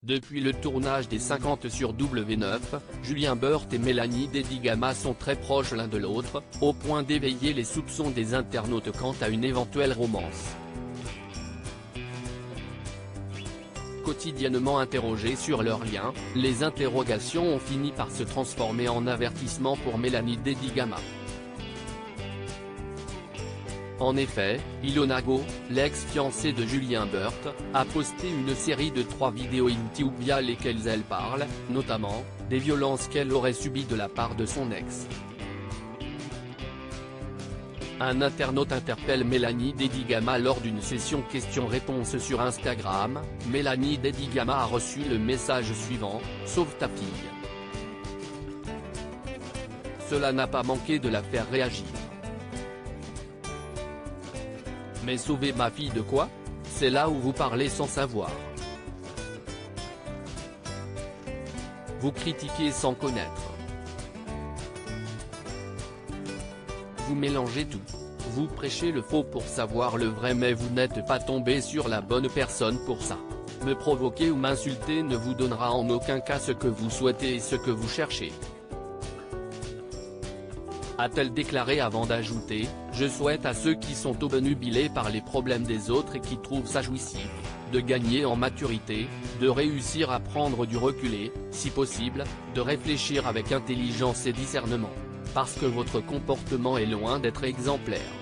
Depuis le tournage des 50 sur W9, Julien Burt et Mélanie Dedigama sont très proches l'un de l'autre, au point d'éveiller les soupçons des internautes quant à une éventuelle romance. Quotidiennement interrogés sur leur lien, les interrogations ont fini par se transformer en avertissement pour Mélanie Dedigama. En effet, Ilona Go, l'ex-fiancée de Julien Burt, a posté une série de 3 vidéos YouTube via lesquelles elle parle, notamment, des violences qu'elle aurait subies de la part de son ex. Un internaute interpelle Mélanie Dedigama lors d'une session questions-réponses sur Instagram. Mélanie Dedigama a reçu le message suivant: « Sauve ta fille ». Cela n'a pas manqué de la faire réagir. Mais sauver ma fille de quoi? C'est là où vous parlez sans savoir. Vous critiquez sans connaître. Vous mélangez tout. Vous prêchez le faux pour savoir le vrai, mais vous n'êtes pas tombé sur la bonne personne pour ça. Me provoquer ou m'insulter ne vous donnera en aucun cas ce que vous souhaitez et ce que vous cherchez. A-t-elle déclaré avant d'ajouter: « Je souhaite à ceux qui sont obnubilés par les problèmes des autres et qui trouvent ça jouissif, de gagner en maturité, de réussir à prendre du recul et, si possible, de réfléchir avec intelligence et discernement. Parce que votre comportement est loin d'être exemplaire. »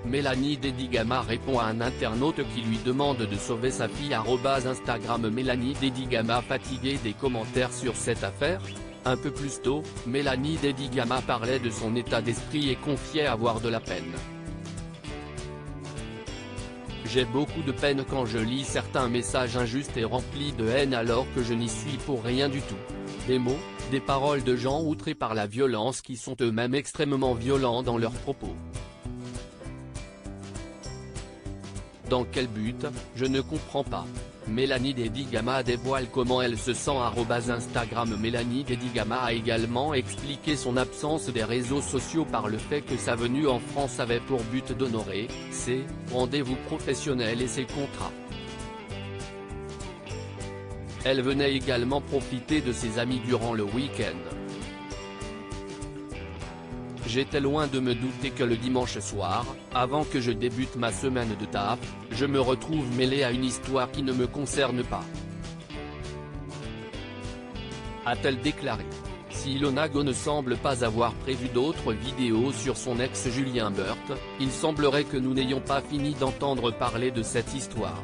Mélanie Dedigama répond à un internaute qui lui demande de sauver sa fille. Instagram Mélanie Dedigama fatiguée des commentaires sur cette affaire. Un peu plus tôt, Mélanie Dedigama parlait de son état d'esprit et confiait avoir de la peine. « J'ai beaucoup de peine quand je lis certains messages injustes et remplis de haine alors que je n'y suis pour rien du tout. Des mots, des paroles de gens outrés par la violence qui sont eux-mêmes extrêmement violents dans leurs propos. Dans quel but, je ne comprends pas. » Mélanie Dedigama dévoile comment elle se sent. Instagram Mélanie Dedigama a également expliqué son absence des réseaux sociaux par le fait que sa venue en France avait pour but d'honorer ses rendez-vous professionnels et ses contrats. Elle venait également profiter de ses amis durant le week-end. J'étais loin de me douter que le dimanche soir, avant que je débute ma semaine de taf, je me retrouve mêlée à une histoire qui ne me concerne pas. A-t-elle déclaré. Si Ilona Go ne semble pas avoir prévu d'autres vidéos sur son ex Julien Burt, il semblerait que nous n'ayons pas fini d'entendre parler de cette histoire.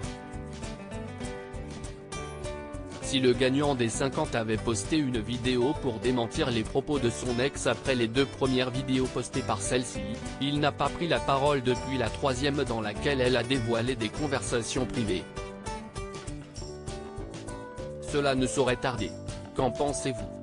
Si le gagnant des 50 avait posté une vidéo pour démentir les propos de son ex après les 2 premières vidéos postées par celle-ci, il n'a pas pris la parole depuis la 3e dans laquelle elle a dévoilé des conversations privées. Cela ne saurait tarder. Qu'en pensez-vous ?